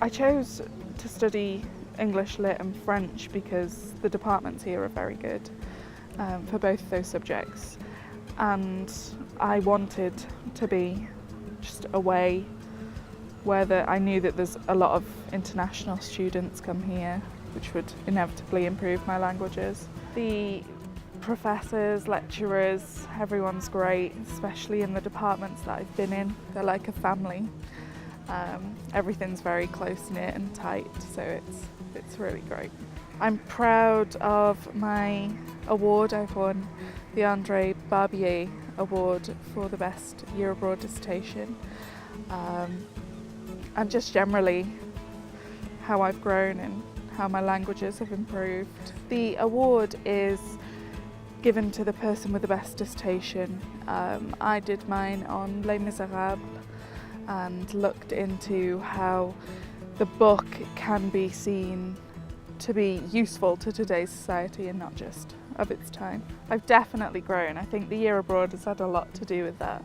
I chose to study English, Lit and French because the departments here are very good for both those subjects, and I wanted to be just away where I knew that there's a lot of international students come here, which would inevitably improve my languages. The professors, lecturers, everyone's great, especially in the departments that I've been in. They're like a family. Everything's very close-knit and tight, so it's really great. I'm proud of my award. I've won the André Barbier Award for the best year abroad dissertation, and just generally how I've grown and how my languages have improved. The award is given to the person with the best dissertation. I did mine on Les Miserables and looked into how the book can be seen to be useful to today's society and not just of its time. I've definitely grown. I think the year abroad has had a lot to do with that.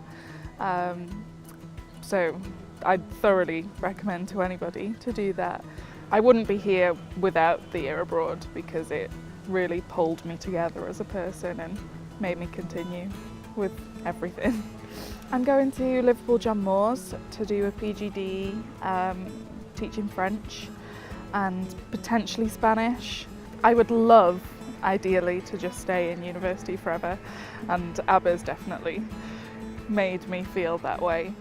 So I'd thoroughly recommend to anybody to do that. I wouldn't be here without the year abroad because it really pulled me together as a person and made me continue with everything. I'm going to Liverpool John Moores to do a PGD teaching French and potentially Spanish. I would love, ideally, to just stay in university forever, and ABBA's definitely made me feel that way.